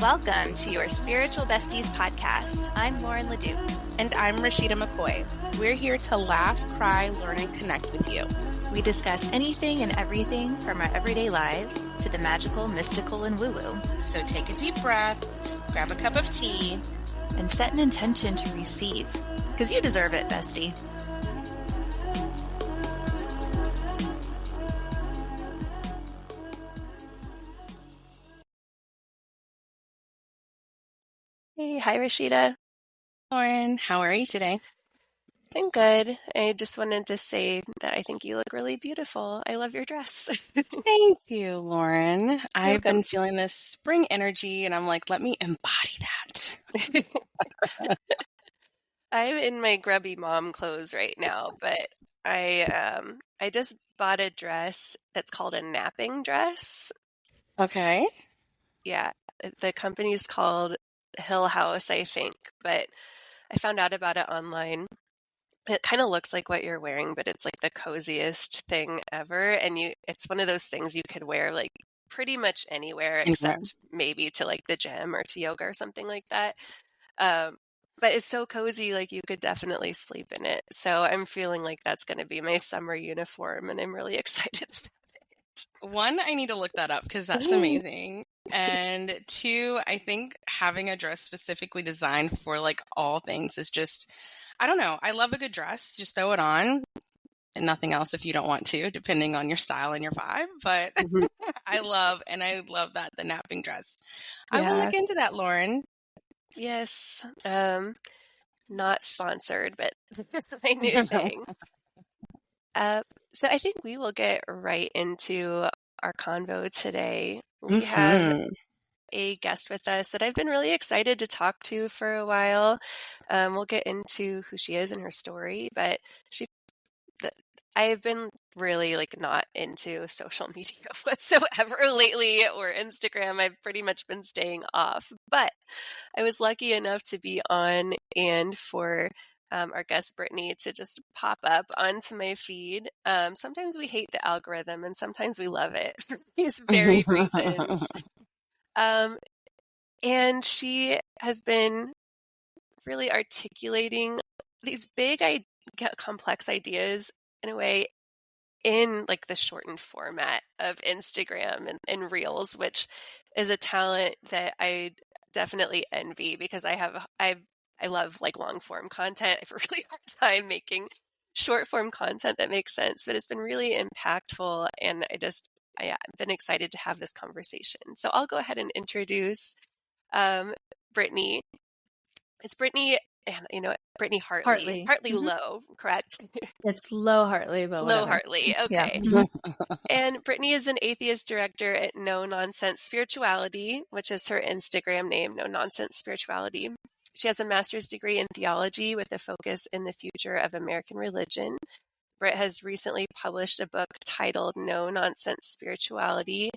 Welcome to Your Spiritual Besties Podcast. I'm Lauren Ledoux. And I'm Rashida McCoy. We're here to laugh, cry, learn, and connect with you. We discuss anything and everything from our everyday lives to the magical, mystical, and woo-woo. So take a deep breath, grab a cup of tea, and set an intention to receive. Because you deserve it, bestie. Hey, hi Rashida. Lauren, how are you today? I'm good. I just wanted to say that I think you look really beautiful. I love your dress. Thank you, Lauren. I've Welcome. been feeling this spring energy, and I'm like, let me embody that. I'm in my grubby mom clothes right now, but I just bought a dress that's called a napping dress. Okay. Yeah, the company's called Hill House, I think, but I found out about it online. It kind of looks like what you're wearing, but it's like the coziest thing ever, and it's one of those things you could wear like pretty much anywhere except maybe to like the gym or to yoga or something like that. But it's so cozy, like you could definitely sleep in it. So I'm feeling like that's going to be my summer uniform, and I'm really excited about it. One, I need to look that up because that's amazing. And two, I think having a dress specifically designed for like all things is just, I don't know. I love a good dress. Just throw it on and nothing else if you don't want to, depending on your style and your vibe. But I love that, the napping dress. Yeah. I will look into that, Lauren. Yes. Not sponsored, but this is my new thing. So I think we will get right into our convo today. We have a guest with us that I've been really excited to talk to for a while. We'll get into who she is and her story, but I've been really like not into social media whatsoever lately, or Instagram. I've pretty much been staying off, but I was lucky enough to be on and for our guest Brittney to just pop up onto my feed. Sometimes we hate the algorithm and sometimes we love it for these varied reasons. And she has been really articulating these big, complex ideas in a way in like the shortened format of Instagram and Reels, which is a talent that I definitely envy because I love like long form content. I have a really hard time making short form content that makes sense, but it's been really impactful, and I've been excited to have this conversation. So I'll go ahead and introduce Brittney. It's Brittney, and Brittney Hartley. Hartley Low, correct? It's Low Hartley, but whatever. Low Hartley, okay. Yeah. And Brittney is an atheist director at No Nonsense Spirituality, which is her Instagram name, No Nonsense Spirituality. She has a master's degree in theology with a focus in the future of American religion. Britt has recently published a book titled No Nonsense Spirituality,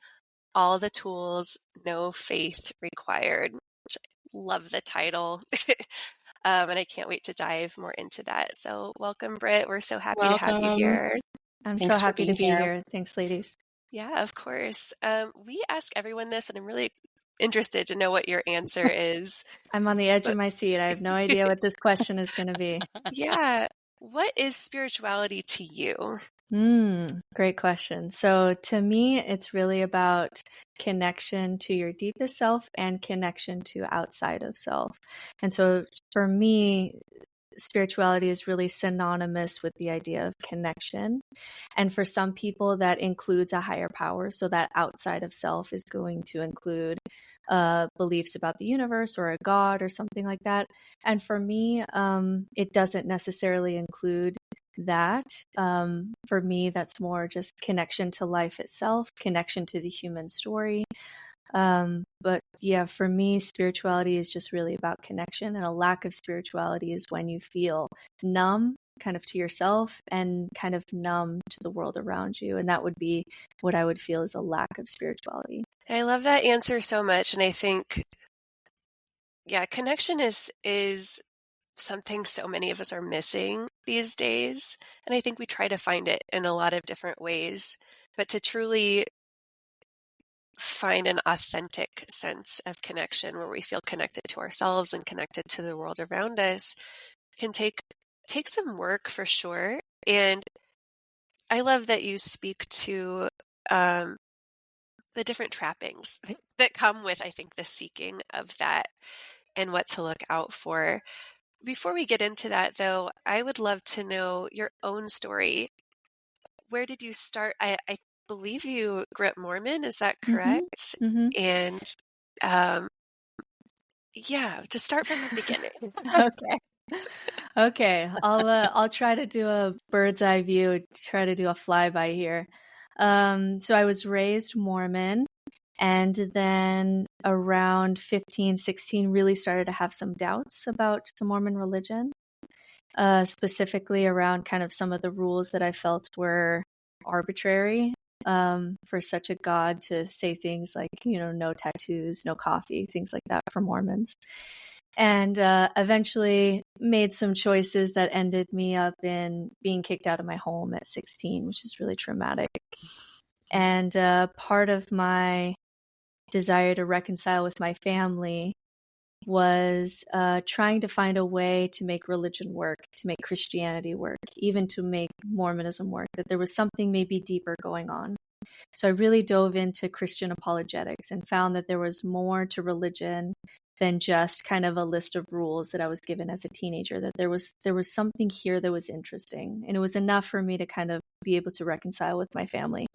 All the Tools, No Faith Required, which I love the title. And I can't wait to dive more into that. So welcome, Britt. We're so happy to have you here. I'm so happy to be here. Thanks, ladies. Yeah, of course. We ask everyone this, and I'm really interested to know what your answer is. I'm on the edge of my seat. I have no idea what this question is going to be. Yeah. What is spirituality to you? Great question. So to me, it's really about connection to your deepest self and connection to outside of self. And so for me, spirituality is really synonymous with the idea of connection. And for some people, that includes a higher power. So that outside of self is going to include beliefs about the universe or a God or something like that. And for me, it doesn't necessarily include that. For me, that's more just connection to life itself, connection to the human story. But yeah, for me, spirituality is just really about connection, and a lack of spirituality is when you feel numb kind of to yourself and kind of numb to the world around you. And that would be what I would feel is a lack of spirituality. I love that answer so much. And I think, yeah, connection is something so many of us are missing these days. And I think we try to find it in a lot of different ways. But to truly find an authentic sense of connection where we feel connected to ourselves and connected to the world around us can take some work for sure. And I love that you speak to the different trappings that come with, I think, the seeking of that and what to look out for. Before we get into that, though, I would love to know your own story. Where did you start? I believe you grew up Mormon. Is that correct? Mm-hmm. And just start from the beginning. Okay. I'll try to do a bird's eye view. Try to do a flyby here. So I was raised Mormon, and then around 15, 16, really started to have some doubts about the Mormon religion, specifically around kind of some of the rules that I felt were arbitrary, for such a God to say things like, no tattoos, no coffee, things like that for Mormons. And eventually made some choices that ended me up in being kicked out of my home at 16, which is really traumatic. And part of my desire to reconcile with my family was trying to find a way to make religion work, to make Christianity work, even to make Mormonism work, that there was something maybe deeper going on. So I really dove into Christian apologetics and found that there was more to religion than just kind of a list of rules that I was given as a teenager, that there was something here that was interesting. And it was enough for me to kind of be able to reconcile with my family.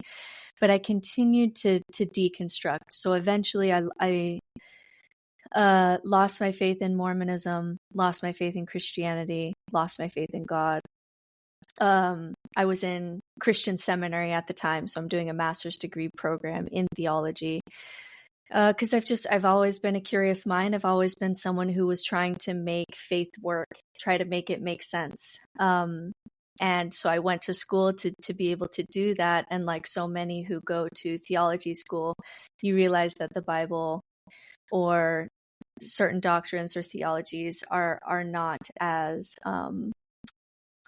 But I continued to deconstruct. So eventually I lost my faith in Mormonism, lost my faith in Christianity, lost my faith in God. I was in Christian seminary at the time, so I'm doing a master's degree program in theology. Because I've always been a curious mind. I've always been someone who was trying to make faith work, try to make it make sense. And so I went to school to be able to do that. And like so many who go to theology school, you realize that the Bible or certain doctrines or theologies are not as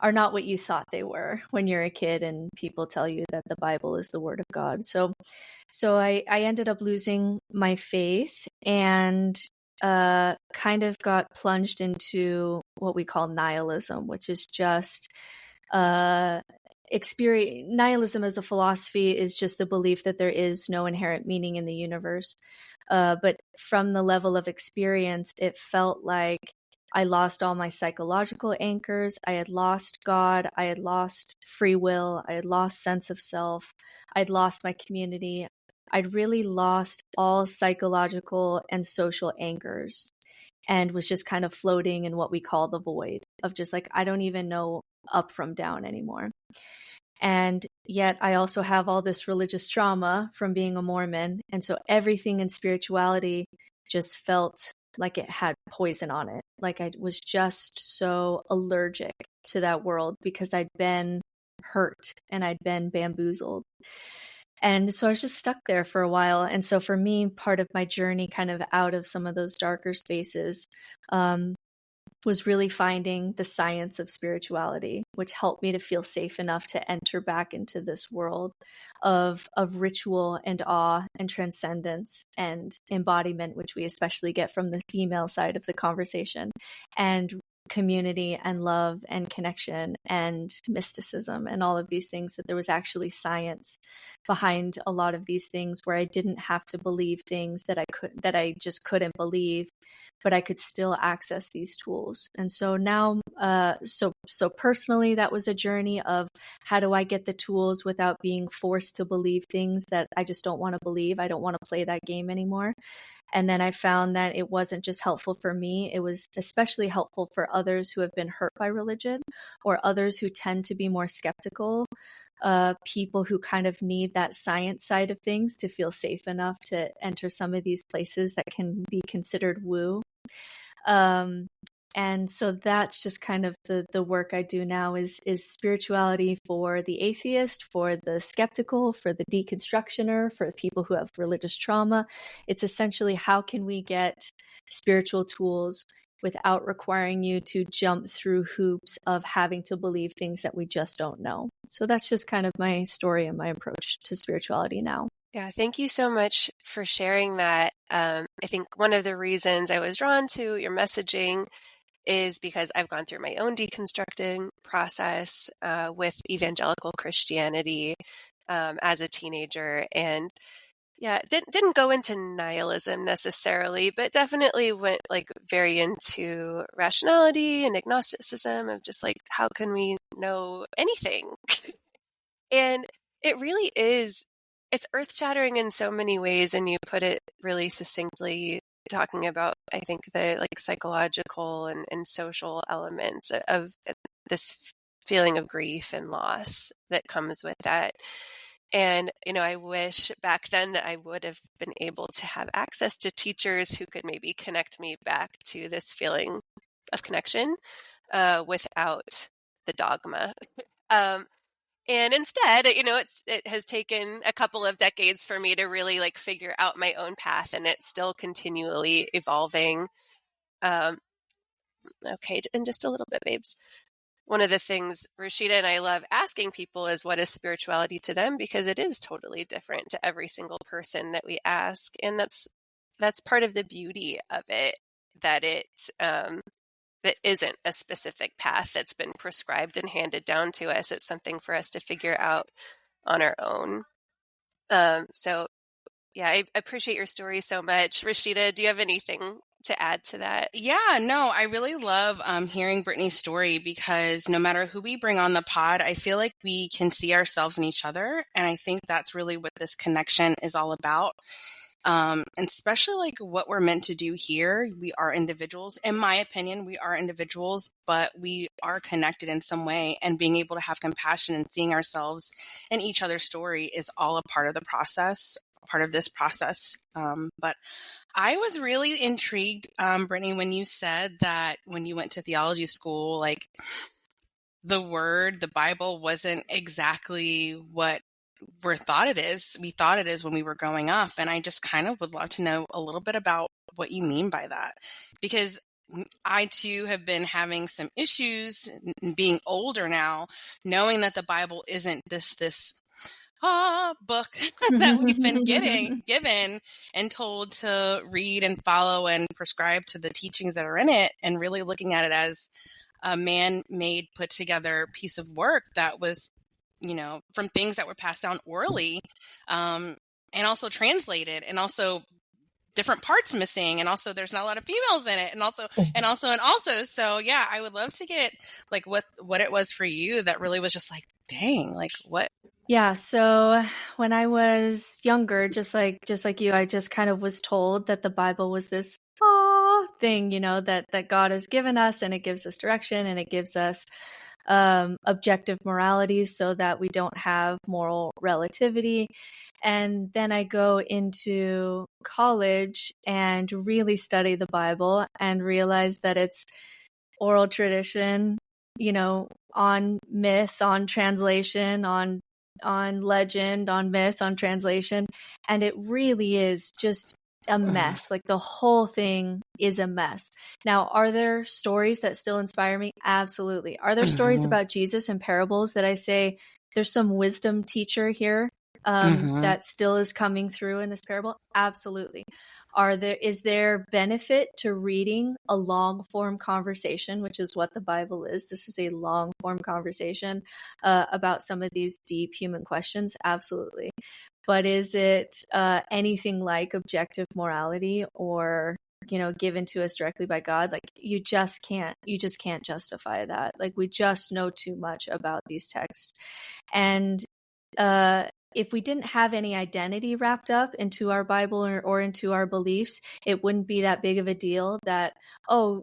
are not what you thought they were when you're a kid and people tell you that the Bible is the word of God. So I ended up losing my faith and kind of got plunged into what we call nihilism, which is just nihilism as a philosophy is just the belief that there is no inherent meaning in the universe. But from the level of experience, it felt like I lost all my psychological anchors. I had lost God. I had lost free will. I had lost sense of self. I'd lost my community. I'd really lost all psychological and social anchors and was just kind of floating in what we call the void of just like, I don't even know up from down anymore. And yet I also have all this religious trauma from being a Mormon. And so everything in spirituality just felt like it had poison on it. Like I was just so allergic to that world because I'd been hurt and I'd been bamboozled. And so I was just stuck there for a while. And so for me, part of my journey kind of out of some of those darker spaces was really finding the science of spirituality, which helped me to feel safe enough to enter back into this world of ritual and awe and transcendence and embodiment, which we especially get from the female side of the conversation, and community and love and connection and mysticism and all of these things, that there was actually science behind a lot of these things where I didn't have to believe things that I just couldn't believe, but I could still access these tools. And so now, so personally, that was a journey of how do I get the tools without being forced to believe things that I just don't want to believe. I don't want to play that game anymore. And then I found that it wasn't just helpful for me, it was especially helpful for others who have been hurt by religion or others who tend to be more skeptical, people who kind of need that science side of things to feel safe enough to enter some of these places that can be considered woo. And so that's just kind of the work I do now is spirituality for the atheist, for the skeptical, for the deconstructioner, for people who have religious trauma. It's essentially how can we get spiritual tools without requiring you to jump through hoops of having to believe things that we just don't know. So that's just kind of my story and my approach to spirituality now. Yeah, thank you so much for sharing that. I think one of the reasons I was drawn to your messaging is because I've gone through my own deconstructing process with evangelical Christianity as a teenager, and yeah, didn't go into nihilism necessarily, but definitely went like very into rationality and agnosticism of just like how can we know anything? And it really is, it's earth-shattering in so many ways, and you put it really succinctly, talking about, I think, the like psychological and social elements of this feeling of grief and loss that comes with that. And, I wish back then that I would have been able to have access to teachers who could maybe connect me back to this feeling of connection without the dogma. And instead, it has taken a couple of decades for me to really like figure out my own path, and it's still continually evolving. Okay, in just a little bit, babes. One of the things Rashida and I love asking people is, what is spirituality to them? Because it is totally different to every single person that we ask. And that's part of the beauty of it, that that isn't a specific path that's been prescribed and handed down to us. It's something for us to figure out on our own. So yeah, I appreciate your story so much. Rashida, do you have anything to add to that? Yeah, no, I really love hearing Brittney's story, because no matter who we bring on the pod, I feel like we can see ourselves in each other. And I think that's really what this connection is all about. And especially like what we're meant to do here. We are individuals. In my opinion, we are individuals, but we are connected in some way, and being able to have compassion and seeing ourselves in each other's story is all a part of the process, part of this process. But I was really intrigued, Brittney, when you said that when you went to theology school, like the Bible wasn't exactly what we thought it is. We thought it is when we were growing up. And I just kind of would love to know a little bit about what you mean by that, because I too have been having some issues being older now, knowing that the Bible isn't this book that we've been given and told to read and follow and prescribe to the teachings that are in it, and really looking at it as a man-made, put together piece of work that was, from things that were passed down orally, and also translated, and also different parts missing, and also there's not a lot of females in it, and also. So yeah, I would love to get like what it was for you that really was just like, dang, like what? Yeah, so when I was younger, just like you, I just kind of was told that the Bible was this thing, that God has given us, and it gives us direction, and it gives us objective morality so that we don't have moral relativity. And then I go into college and really study the Bible and realize that it's oral tradition, on myth, on translation, on legend, on myth, on translation. And it really is just a mess. Like the whole thing is a mess. Now, are there stories that still inspire me? Absolutely. Are there stories about Jesus and parables that I say, there's some wisdom teacher here that still is coming through in this parable? Absolutely. Is there benefit to reading a long form conversation, which is what the Bible is? This is a long form conversation about some of these deep human questions. Absolutely. But is it anything like objective morality or, given to us directly by God? Like you just can't justify that. Like we just know too much about these texts. And if we didn't have any identity wrapped up into our Bible or into our beliefs, it wouldn't be that big of a deal that,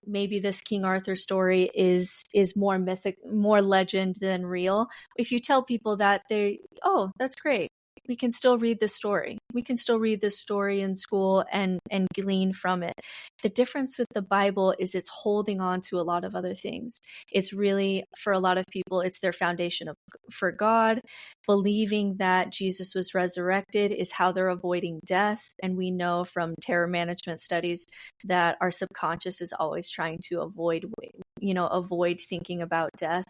maybe this King Arthur story is more mythic, more legend than real. If you tell people that, that's great. We can still read this story. We can still read this story in school and glean from it. The difference with the Bible is it's holding on to a lot of other things. It's really, for a lot of people, it's their foundation for God. Believing that Jesus was resurrected is how they're avoiding death. And we know from terror management studies that our subconscious is always trying to avoid avoid thinking about death.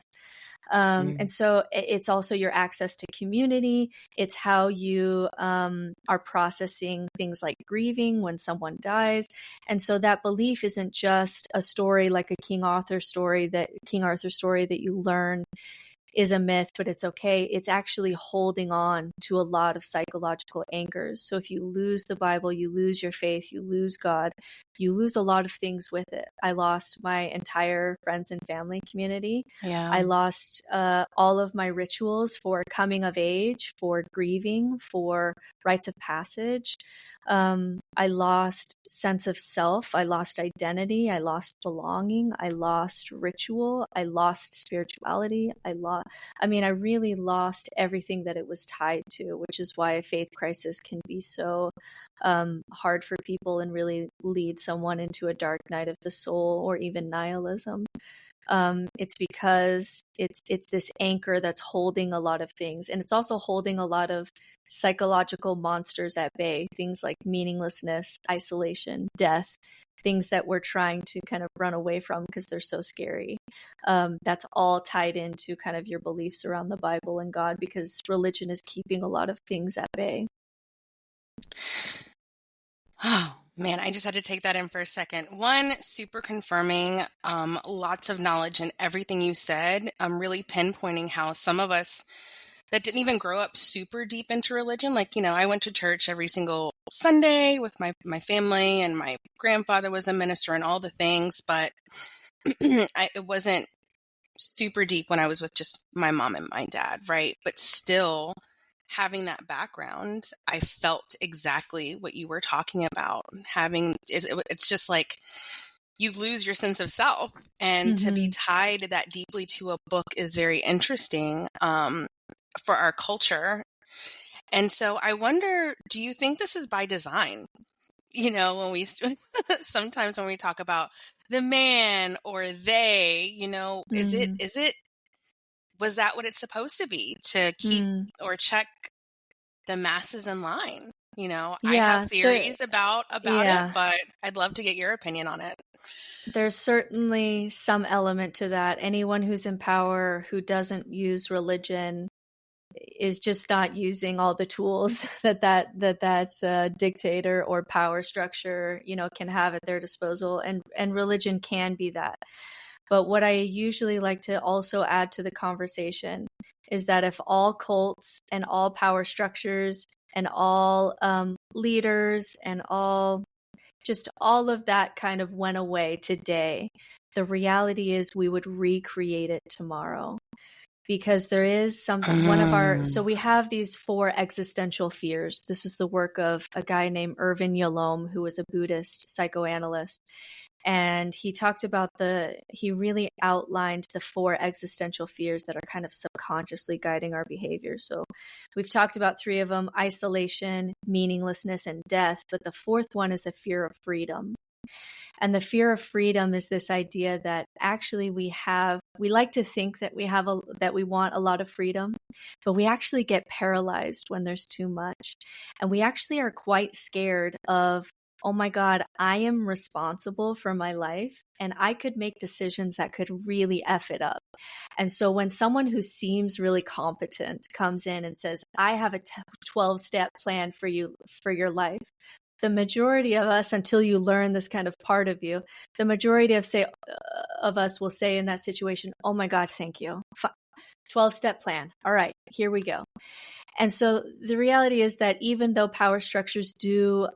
And so it's also your access to community. It's how you are processing things like grieving when someone dies. And so that belief isn't just a story like a King Arthur story that you learn is a myth, but it's okay. It's actually holding on to a lot of psychological anchors. So if you lose the Bible, you lose your faith, you lose God, you lose a lot of things with it. I lost my entire friends and family community. Yeah. I lost all of my rituals for coming of age, for grieving, for rites of passage. I lost sense of self. I lost identity. I lost belonging. I lost ritual. I lost spirituality. I really lost everything that it was tied to, which is why a faith crisis can be so hard for people and really lead someone into a dark night of the soul or even nihilism. It's because it's this anchor that's holding a lot of things. And it's also holding a lot of psychological monsters at bay, things like meaninglessness, isolation, death, things that we're trying to kind of run away from because they're so scary. That's all tied into kind of your beliefs around the Bible and God, because religion is keeping a lot of things at bay. Oh, man, I just had to take that in for a second. One, super confirming, lots of knowledge in everything you said. Really pinpointing how some of us that didn't even grow up super deep into religion. Like, I went to church every single Sunday with my family, and my grandfather was a minister and all the things, but it wasn't super deep when I was with just my mom and my dad, right? But still, having that background, I felt exactly what you were talking about. It's just like you lose your sense of self, and to be tied that deeply to a book is very interesting for our culture. And so I wonder, do you think this is by design? When we sometimes when we talk about the man or they, is it was that what it's supposed to be, to keep or check the masses in line? I have theories about it, but I'd love to get your opinion on it. There's certainly some element to that. Anyone who's in power who doesn't use religion is just not using all the tools that dictator or power structure, can have at their disposal. And religion can be that. But what I usually like to also add to the conversation is that if all cults and all power structures and all leaders and all of that kind of went away today, the reality is we would recreate it tomorrow. Because there is something, so we have these 4 existential fears. This is the work of a guy named Irvin Yalom, who was a Buddhist psychoanalyst. And he really outlined the 4 existential fears that are kind of subconsciously guiding our behavior. So we've talked about 3 of them: isolation, meaninglessness, and death. But the 4th one is a fear of freedom. And the fear of freedom is this idea that actually we like to think that we want a lot of freedom, but we actually get paralyzed when there's too much. And we actually are quite scared of, oh my God, I am responsible for my life and I could make decisions that could really F it up. And so when someone who seems really competent comes in and says, I have a 12-step plan for you, for your life, the majority of us, until you learn this kind of part of you, the majority of us will say in that situation, oh my God, thank you. 12-step plan. All right, here we go. And so the reality is that even though power structures do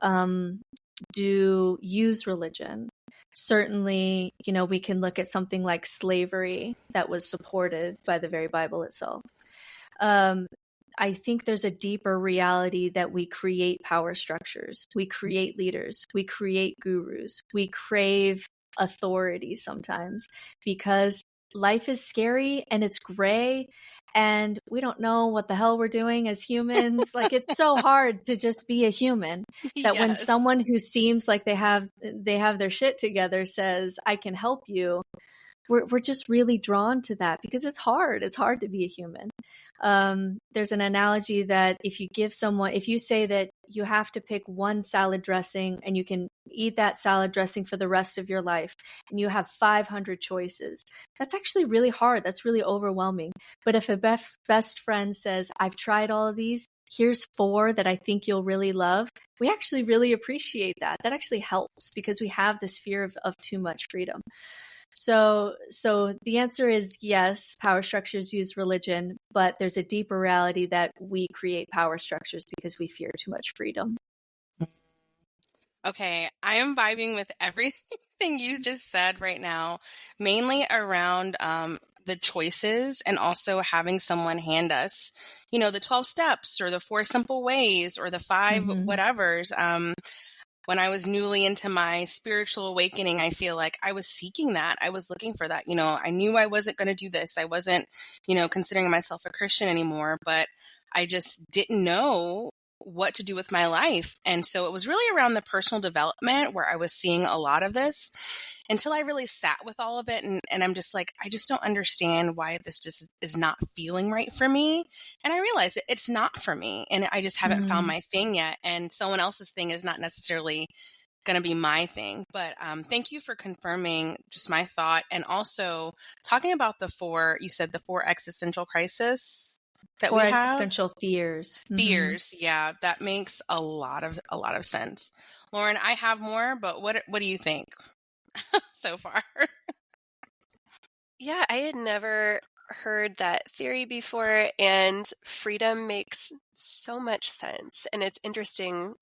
use religion, certainly, we can look at something like slavery that was supported by the very Bible itself. I think there's a deeper reality that we create power structures, we create leaders, we create gurus, we crave authority sometimes because life is scary and it's gray and we don't know what the hell we're doing as humans. Like, it's so hard to just be a human that when someone who seems like they have their shit together says, I can help you, we're just really drawn to that because it's hard. It's hard to be a human. There's an analogy that if you say that you have to pick one salad dressing and you can eat that salad dressing for the rest of your life and you have 500 choices, that's actually really hard. That's really overwhelming. But if a best friend says, I've tried all of these, here's 4 that I think you'll really love, we actually really appreciate that. That actually helps because we have this fear of too much freedom. So the answer is yes, power structures use religion, but there's a deeper reality that we create power structures because we fear too much freedom. Okay, I am vibing with everything you just said right now, mainly around the choices and also having someone hand us, the 12 steps or the 4 simple ways or the 5 whatevers. When I was newly into my spiritual awakening, I feel like I was seeking that. I was looking for that. I knew I wasn't going to do this. I wasn't, considering myself a Christian anymore, but I just didn't know what to do with my life. And so it was really around the personal development where I was seeing a lot of this until I really sat with all of it. And I'm just like, I just don't understand why this just is not feeling right for me. And I realized it's not for me. And I just haven't found my thing yet. And someone else's thing is not necessarily going to be my thing. But thank you for confirming just my thought. And also talking about you said the 4 existential crises that 4 we have. Existential fears. Fears. Yeah, that makes a lot of sense. Lauren, I have more, but what do you think so far? Yeah, I had never heard that theory before, and freedom makes so much sense. And it's interesting,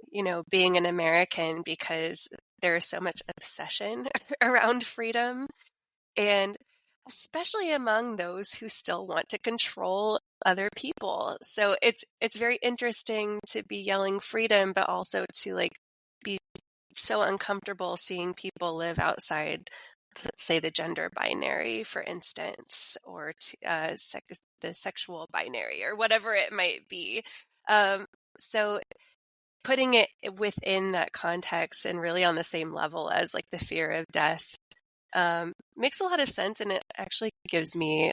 being an American, because there is so much obsession around freedom, and especially among those who still want to control other people. So it's very interesting to be yelling freedom, but also to be so uncomfortable seeing people live outside, say, the gender binary, for instance, or the sexual binary, or whatever it might be. So putting it within that context and really on the same level as the fear of death makes a lot of sense, and it actually gives me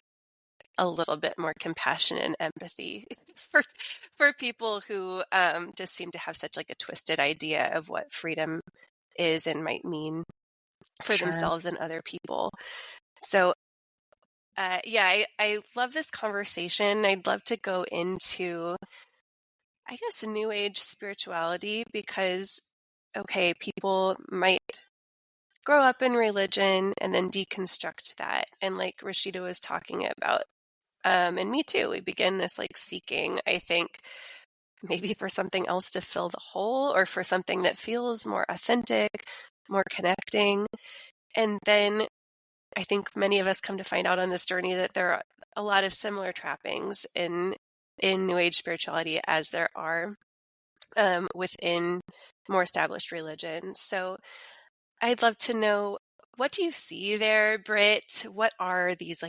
a little bit more compassion and empathy for people who just seem to have such a twisted idea of what freedom is and might mean for themselves and other people. So I love this conversation. I'd love to go into, I guess, New Age spirituality, because people might grow up in religion and then deconstruct that. And like Rashida was talking about, and me too, we begin this seeking, I think, maybe for something else to fill the hole, or for something that feels more authentic, more connecting. And then I think many of us come to find out on this journey that there are a lot of similar trappings in New Age spirituality as there are within more established religions. So I'd love to know, what do you see there, Britt? What are these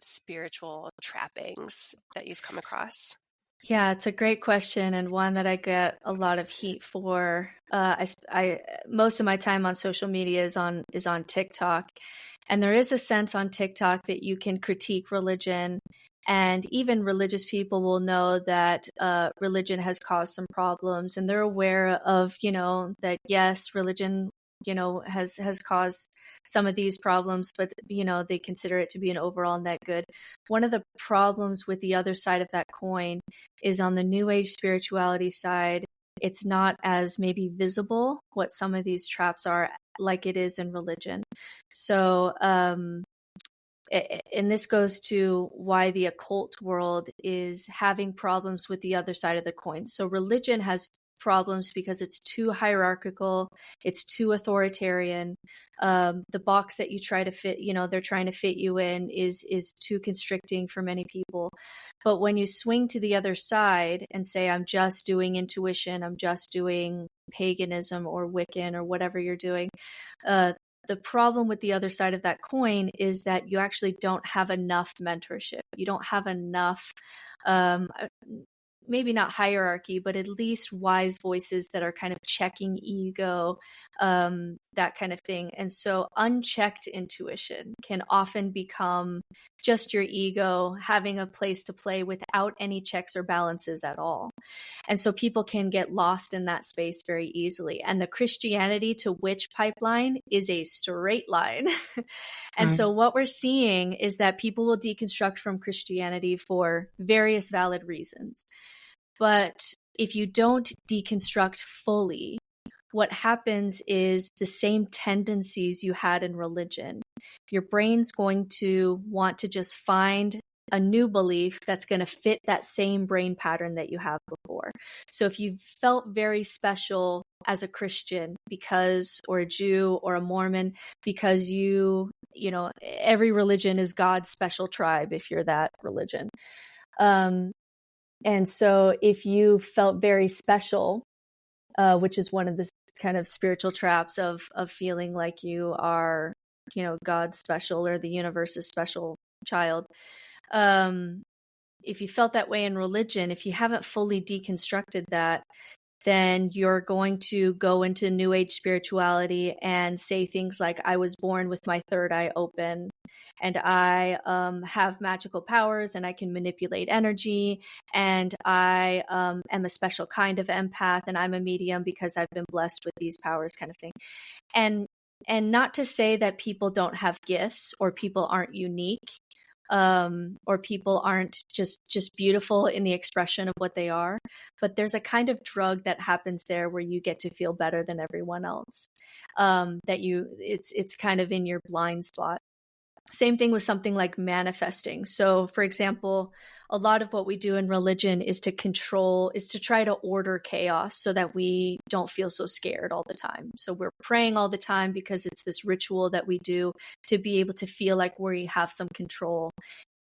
spiritual trappings that you've come across? Yeah, it's a great question, and one that I get a lot of heat for. I most of my time on social media is on TikTok, and there is a sense on TikTok that you can critique religion, and even religious people will know that religion has caused some problems, and they're aware of that yes, religion has caused some of these problems, but they consider it to be an overall net good. One of the problems with the other side of that coin is on the New Age spirituality side, it's not as maybe visible what some of these traps are like it is in religion. So and this goes to why the occult world is having problems with the other side of the coin. So religion has problems because it's too hierarchical, it's too authoritarian. The box that you try to fit, they're trying to fit you in is too constricting for many people. But when you swing to the other side and say, I'm just doing intuition, I'm just doing paganism or Wiccan or whatever you're doing, the problem with the other side of that coin is that you actually don't have enough mentorship. You don't have enough maybe not hierarchy, but at least wise voices that are kind of checking ego, that kind of thing. And so unchecked intuition can often become just your ego having a place to play without any checks or balances at all. And so people can get lost in that space very easily. And the Christianity to witch pipeline is a straight line. And so what we're seeing is that people will deconstruct from Christianity for various valid reasons. But if you don't deconstruct fully, what happens is the same tendencies you had in religion. Your brain's going to want to just find a new belief that's going to fit that same brain pattern that you have before. So if you felt very special as a Christian because, or a Jew or a Mormon, because you know, every religion is God's special tribe if you're that religion. And so if you felt very special, which is one of the kind of spiritual traps of feeling like you are, you know, God's special or the universe's special child. If you felt that way in religion, if you haven't fully deconstructed that, then you're going to go into New Age spirituality and say things like, I was born with my third eye open, and I have magical powers, and I can manipulate energy, and I am a special kind of empath, and I'm a medium because I've been blessed with these powers, kind of thing. And not to say that people don't have gifts or people aren't unique, or people aren't just beautiful in the expression of what they are, but there's a kind of drug that happens there where you get to feel better than everyone else. It's kind of in your blind spot. Same thing with something like manifesting. So, for example, a lot of what we do in religion is to try to order chaos so that we don't feel so scared all the time. So we're praying all the time because it's this ritual that we do to be able to feel like we have some control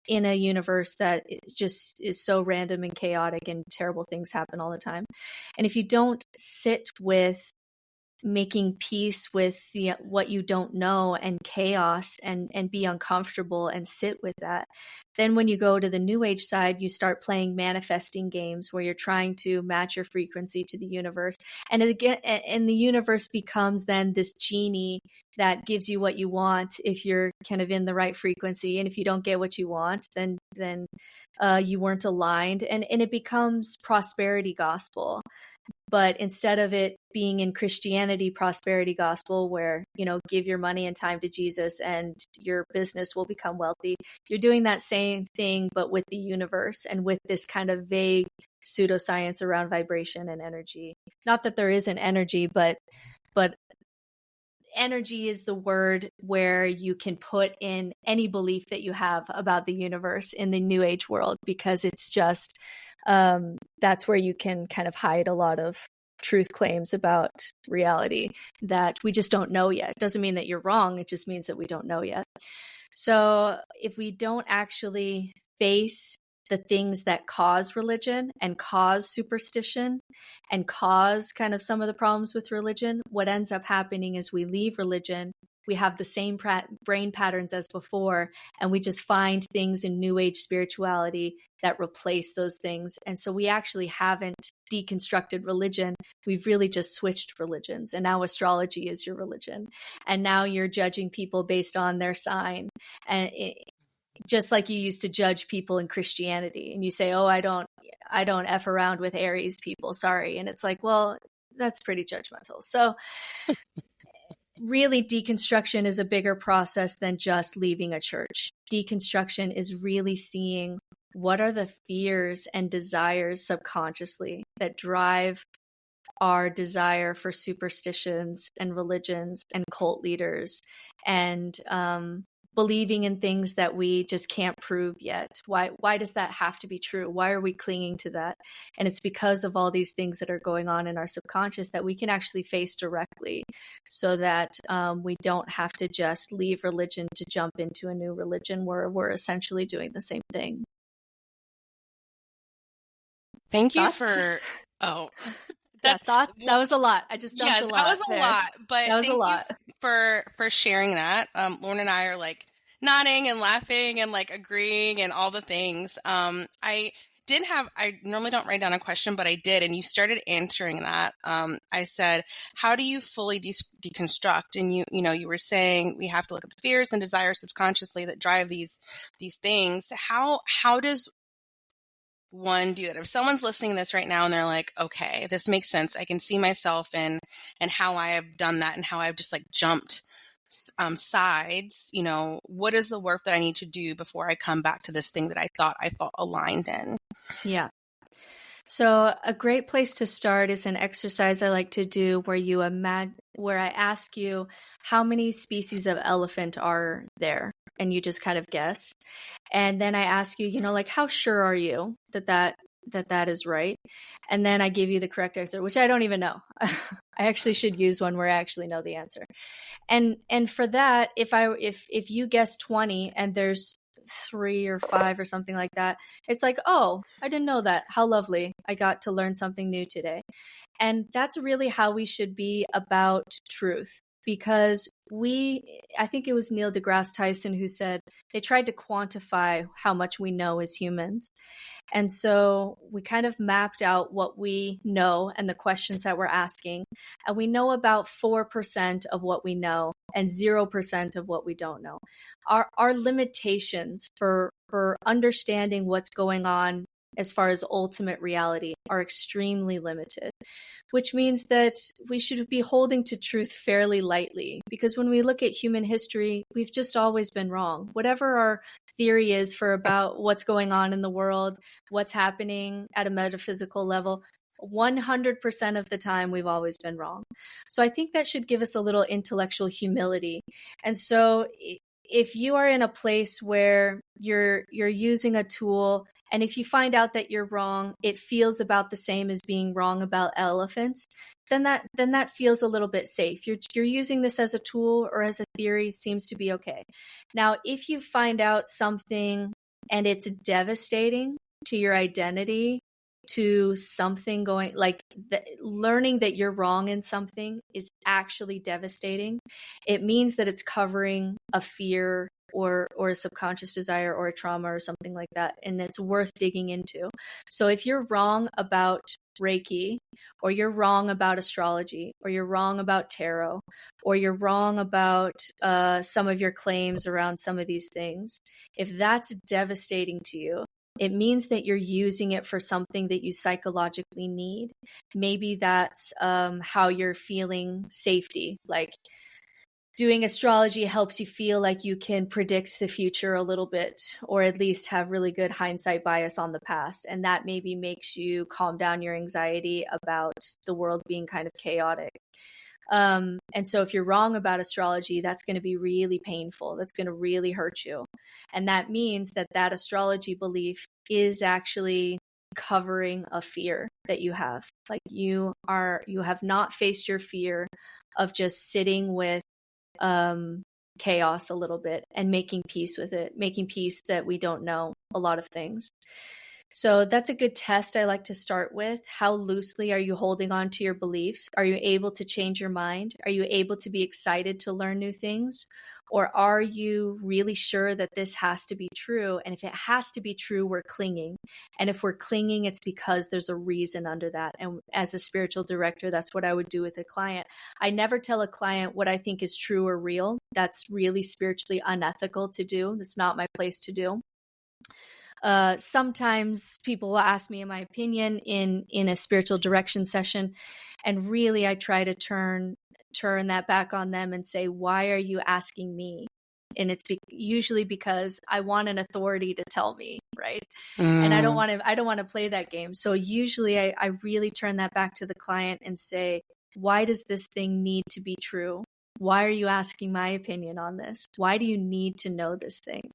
in a universe that just is so random and chaotic and terrible things happen all the time. And if you don't sit with making peace with what you don't know and chaos and be uncomfortable and sit with that, then when you go to the New Age side, you start playing manifesting games where you're trying to match your frequency to the universe. And again, and the universe becomes then this genie that gives you what you want if you're kind of in the right frequency. And if you don't get what you want, then you weren't aligned, and it becomes prosperity gospel. But instead of it being in Christianity, prosperity gospel, where, you know, give your money and time to Jesus and your business will become wealthy, you're doing that same thing, but with the universe and with this kind of vague pseudoscience around vibration and energy. Not that there isn't energy, but energy is the word where you can put in any belief that you have about the universe in the New Age world, because it's just that's where you can kind of hide a lot of truth claims about reality that we just don't know yet. It doesn't mean that you're wrong. It just means that we don't know yet. So if we don't actually face the things that cause religion and cause superstition and cause kind of some of the problems with religion, what ends up happening is we leave religion, we have the same brain patterns as before, and we just find things in New Age spirituality that replace those things. And so we actually haven't deconstructed religion. We've really just switched religions. And now astrology is your religion. And now you're judging people based on their sign. And just like you used to judge people in Christianity, and you say, oh, I don't F around with Aries people, sorry. And it's like, well, that's pretty judgmental. So really, deconstruction is a bigger process than just leaving a church. Deconstruction is really seeing what are the fears and desires subconsciously that drive our desire for superstitions and religions and cult leaders and believing in things that we just can't prove yet. Why does that have to be true? Why are we clinging to that? And it's because of all these things that are going on in our subconscious that we can actually face directly, so that we don't have to just leave religion to jump into a new religion where we're essentially doing the same thing. Thank you Thoughts? for thoughts. That was a lot. I just dumped a lot. That was a lot. But that was a lot. For sharing that. Lauren and I are like nodding and laughing and like agreeing and all the things. I normally don't write down a question, but I did. And you started answering that. I said, how do you fully deconstruct? And you were saying we have to look at the fears and desires subconsciously that drive these things. How does one do that? If someone's listening to this right now and they're like, okay, this makes sense. I can see myself in and how I have done that and how I've just like jumped sides, what is the work that I need to do before I come back to this thing that I thought I felt aligned in? Yeah. So a great place to start is an exercise I like to do where I ask you how many species of elephant are there, and you just kind of guess. And then I ask you, like, how sure are you that is right? And then I give you the correct answer, which I don't even know. I actually should use one where I actually know the answer. And for that, if you guess 20 and there's 3 or 5 or something like that, it's like, oh, I didn't know that. How lovely. I got to learn something new today. And that's really how we should be about truth, because I think it was Neil deGrasse Tyson who said they tried to quantify how much we know as humans. And so we kind of mapped out what we know and the questions that we're asking. And we know about 4% of what we know and 0% of what we don't know. Our limitations for understanding what's going on as far as ultimate reality are extremely limited, which means that we should be holding to truth fairly lightly, because when we look at human history, we've just always been wrong. Whatever our theory is for about what's going on in the world, what's happening at a metaphysical level, 100% of the time we've always been wrong. So I think that should give us a little intellectual humility. And so if you are in a place where you're using a tool, and if you find out that you're wrong, it feels about the same as being wrong about elephants, then that feels a little bit safe. You're using this as a tool or as a theory, seems to be okay. Now, if you find out something and it's devastating to your identity, to something going, like learning that you're wrong in something is actually devastating, it means that it's covering a fear or a subconscious desire or a trauma or something like that, and it's worth digging into. So if you're wrong about Reiki, or you're wrong about astrology, or you're wrong about tarot, or you're wrong about some of your claims around some of these things, if that's devastating to you, it means that you're using it for something that you psychologically need. Maybe that's how you're feeling safety. Like doing astrology helps you feel like you can predict the future a little bit, or at least have really good hindsight bias on the past. And that maybe makes you calm down your anxiety about the world being kind of chaotic. And so if you're wrong about astrology, that's going to be really painful. That's going to really hurt you. And that means that astrology belief is actually covering a fear that you have. Like you have not faced your fear of just sitting with chaos a little bit and making peace with it, making peace that we don't know a lot of things. So that's a good test I like to start with. How loosely are you holding on to your beliefs? Are you able to change your mind? Are you able to be excited to learn new things? Or are you really sure that this has to be true? And if it has to be true, we're clinging. And if we're clinging, it's because there's a reason under that. And as a spiritual director, that's what I would do with a client. I never tell a client what I think is true or real. That's really spiritually unethical to do. That's not my place to do. Sometimes people will ask me my opinion in a spiritual direction session, and really I try to turn that back on them and say, why are you asking me? And it's usually because I want an authority to tell me, right? And I don't want to play that game. So usually I really turn that back to the client and say, why does this thing need to be true? Why are you asking my opinion on this? Why do you need to know this thing?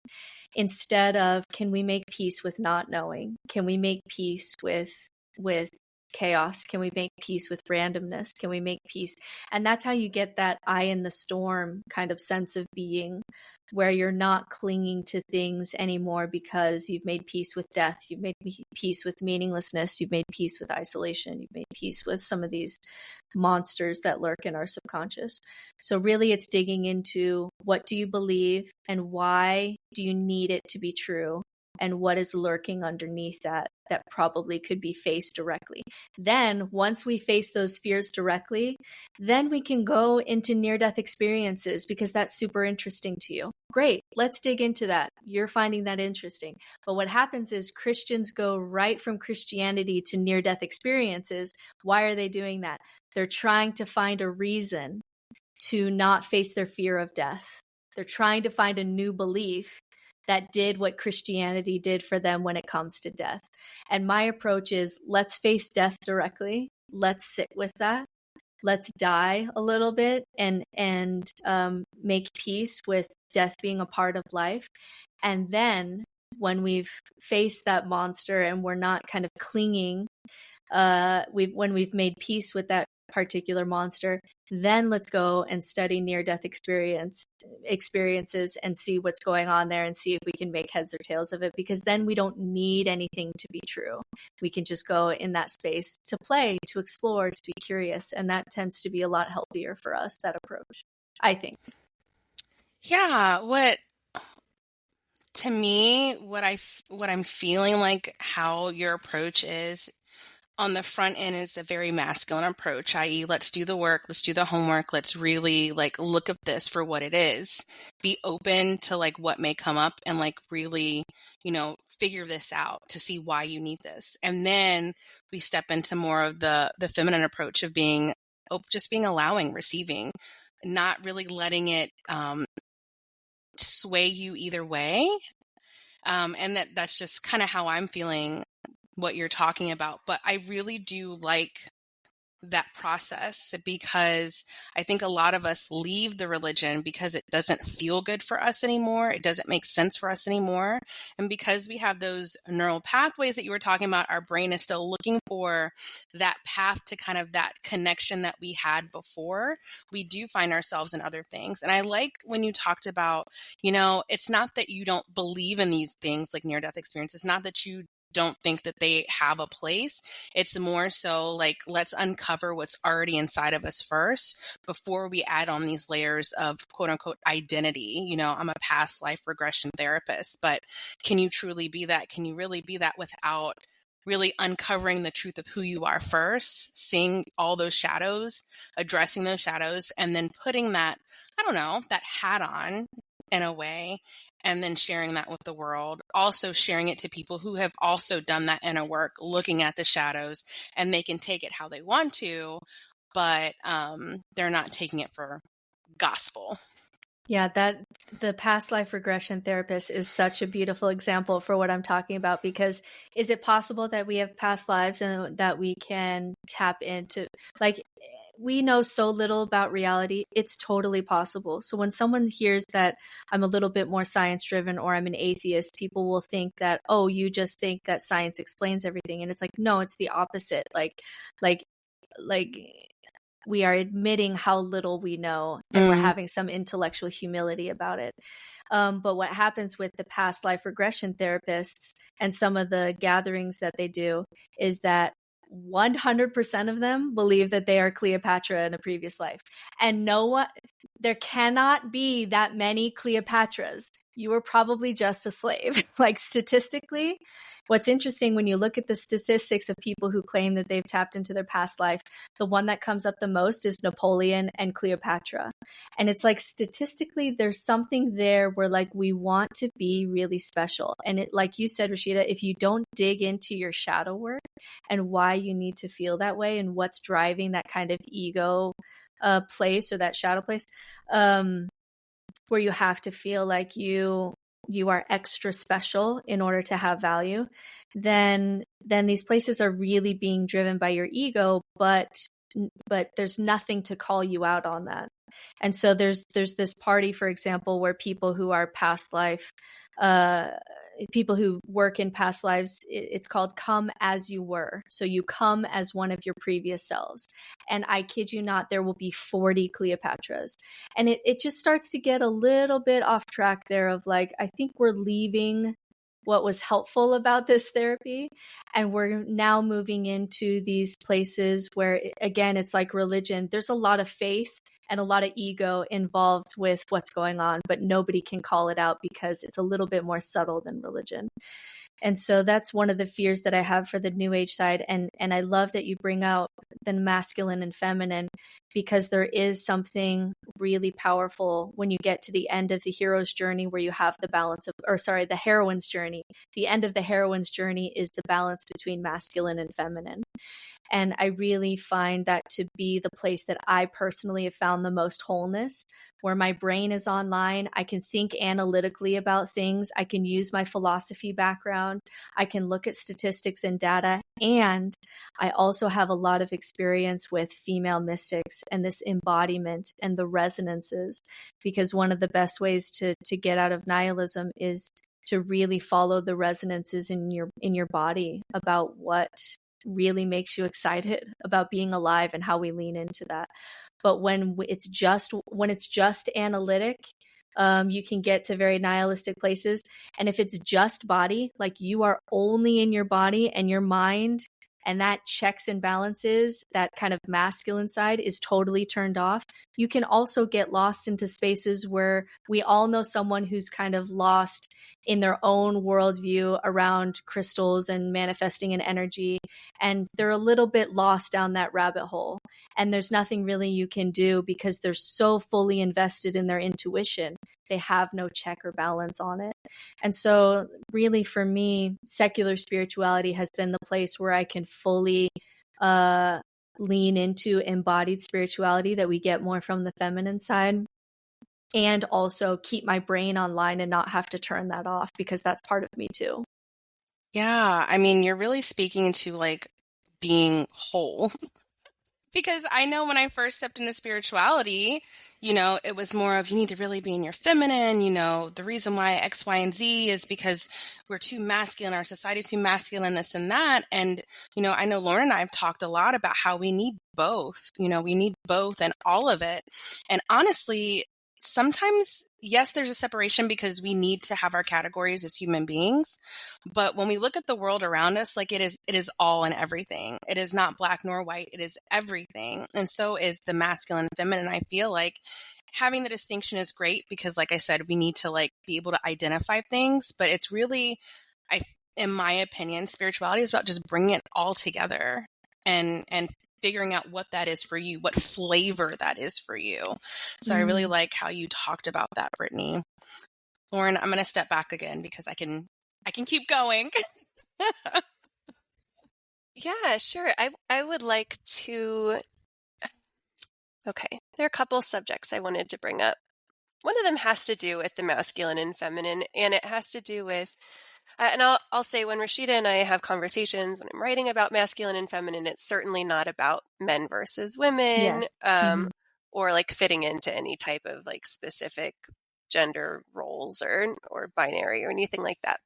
Instead of, can we make peace with not knowing? Can we make peace with chaos? Can we make peace with randomness? Can we make peace? And that's how you get that eye in the storm kind of sense of being, where you're not clinging to things anymore because you've made peace with death. You've made peace with meaninglessness. You've made peace with isolation. You've made peace with some of these monsters that lurk in our subconscious. So really it's digging into, what do you believe and why do you need it to be true? and what is lurking underneath that probably could be faced directly. Then once we face those fears directly, then we can go into near-death experiences, because that's super interesting to you. Great, let's dig into that. You're finding that interesting. But what happens is Christians go right from Christianity to near-death experiences. Why are they doing that? They're trying to find a reason to not face their fear of death. They're trying to find a new belief that did what Christianity did for them when it comes to death. And my approach is, let's face death directly. Let's sit with that. Let's die a little bit and make peace with death being a part of life. And then when we've faced that monster and we're not kind of clinging, when we've made peace with that particular monster, then let's go and study near-death experiences and see what's going on there and see if we can make heads or tails of it, because then we don't need anything to be true. We can just go in that space to play, to explore, to be curious, and that tends to be a lot healthier for us, that approach, I think. Yeah, to me, what I'm feeling like how your approach is, on the front end, is a very masculine approach, i.e., let's do the work, let's do the homework, let's really look at this for what it is, be open to what may come up, and really, figure this out to see why you need this. And then we step into more of the feminine approach of just being allowing, receiving, not really letting it sway you either way. And that's just kind of how I'm feeling what you're talking about. But I really do like that process, because I think a lot of us leave the religion because it doesn't feel good for us anymore. It doesn't make sense for us anymore. And because we have those neural pathways that you were talking about, our brain is still looking for that path to kind of that connection that we had before. We do find ourselves in other things. And I like when you talked about, it's not that you don't believe in these things like near-death experience. It's not that you don't think that they have a place. It's more so let's uncover what's already inside of us first before we add on these layers of quote unquote identity. I'm a past life regression therapist, but can you truly be that? Can you really be that without really uncovering the truth of who you are first, seeing all those shadows, addressing those shadows, and then putting that hat on in a way, and then sharing that with the world, also sharing it to people who have also done that inner work, looking at the shadows, and they can take it how they want to, but they're not taking it for gospel. Yeah, the past life regression therapist is such a beautiful example for what I'm talking about, because is it possible that we have past lives and that we can tap into, we know so little about reality. It's totally possible. So when someone hears that I'm a little bit more science driven or I'm an atheist, people will think that, oh, you just think that science explains everything. And it's no, it's the opposite. We are admitting how little we know, and we're having some intellectual humility about it. But what happens with the past life regression therapists and some of the gatherings that they do is that 100% of them believe that they are Cleopatra in a previous life. And there cannot be that many Cleopatras. You were probably just a slave. Statistically, what's interesting when you look at the statistics of people who claim that they've tapped into their past life, the one that comes up the most is Napoleon and Cleopatra. And it's statistically, there's something there where we want to be really special. And it, like you said, Rashida, if you don't dig into your shadow work and why you need to feel that way and what's driving that kind of ego place or that shadow place, where you have to feel like you are extra special in order to have value, then these places are really being driven by your ego, but there's nothing to call you out on that. And so there's this party, for example, where people who are past life, people who work in past lives, it's called Come As You Were. So you come as one of your previous selves. And I kid you not, there will be 40 Cleopatras. And it just starts to get a little bit off track there of I think we're leaving what was helpful about this therapy. And we're now moving into these places where, again, it's like religion. There's a lot of faith and a lot of ego involved with what's going on, but nobody can call it out because it's a little bit more subtle than religion. And so that's one of the fears that I have for the New Age side. And I love that you bring out the masculine and feminine, because there is something really powerful when you get to the end of the hero's journey where you have the balance of, the heroine's journey. The end of the heroine's journey is the balance between masculine and feminine. And I really find that to be the place that I personally have found the most wholeness, where my brain is online. I can think analytically about things. I can use my philosophy background. I can look at statistics and data. And I also have a lot of experience with female mystics and this embodiment and the resonances, because one of the best ways to get out of nihilism is to really follow the resonances in your body about what really makes you excited about being alive and how we lean into that. But when it's just analytic, you can get to very nihilistic places. And if it's just body, like you are only in your body and your mind, and that checks and balances, that kind of masculine side is totally turned off, you can also get lost into spaces where we all know someone who's kind of lost in their own worldview around crystals and manifesting an energy. And they're a little bit lost down that rabbit hole. And there's nothing really you can do because they're so fully invested in their intuition. They have no check or balance on it. And so really for me, secular spirituality has been the place where I can fully lean into embodied spirituality that we get more from the feminine side, and also keep my brain online and not have to turn that off, because that's part of me too. Yeah, I mean, you're really speaking to like being whole. Because I know when I first stepped into spirituality, it was more of, you need to really be in your feminine. The reason why X, Y, and Z is because we're too masculine. Our society's too masculine, this and that. And, I know Lauren and I have talked a lot about how we need both. We need both and all of it. And honestly, sometimes, yes, there's a separation because we need to have our categories as human beings. But when we look at the world around us, like it is all and everything. It is not black nor white. It is everything. And so is the masculine and feminine. I feel like having the distinction is great because, like I said, we need to like be able to identify things. But it's really, in my opinion, spirituality is about just bringing it all together and figuring out what that is for you, what flavor that is for you. So I really like how you talked about that, Brittney. Lauren, I'm going to step back again because I can keep going. Yeah, sure. I would like to. Okay, there are a couple subjects I wanted to bring up. One of them has to do with the masculine and feminine, and it has to do with and I'll say when Rashida and I have conversations, when I'm writing about masculine and feminine, it's certainly not about men versus women, Yes. or like fitting into any type of like specific gender roles or binary or anything like that.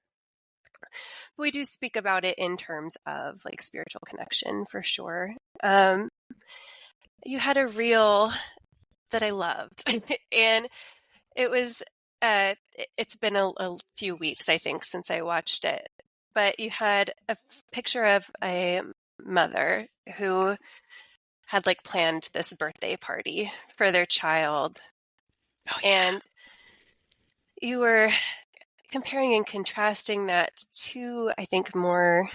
But we do speak about it in terms of like spiritual connection for sure. You had a reel that I loved, and it was. It's been a few weeks, I think, since I watched it. But you had a picture of a mother who had like planned this birthday party for their child. Oh, yeah. And you were comparing and contrasting that to, I think, more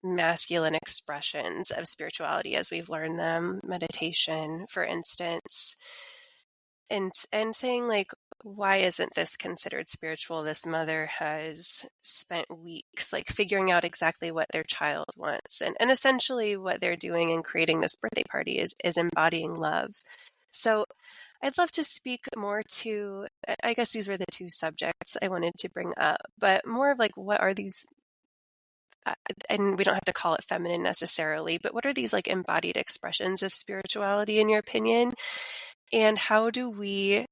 masculine expressions of spirituality as we've learned them, meditation, for instance, and saying like, why isn't this considered spiritual? This mother has spent weeks like figuring out exactly what their child wants. And essentially what they're doing in creating this birthday party is embodying love. So I'd love to speak more to, I guess these were the two subjects I wanted to bring up, but more of like, what are these, and we don't have to call it feminine necessarily, but what are these like embodied expressions of spirituality in your opinion? And how do we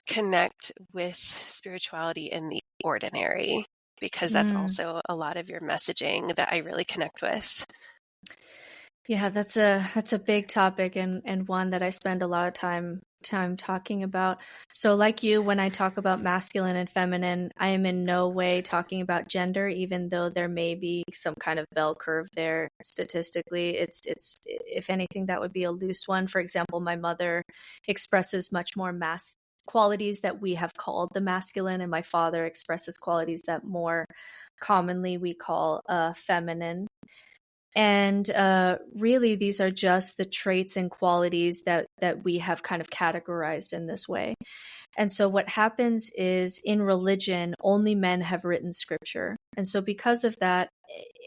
connect with spirituality in the ordinary? Because that's also a lot of your messaging that I really connect with. Yeah, that's a big topic and one that I spend a lot of time time talking about. So like you, when I talk about masculine and feminine, I am in no way talking about gender, even though there may be some kind of bell curve there statistically. It's if anything, that would be a loose one. For example, my mother expresses much more qualities that we have called the masculine, and my father expresses qualities that more commonly we call feminine. And really, these are just the traits and qualities that we have kind of categorized in this way. And so what happens is, in religion, only men have written scripture. And so because of that,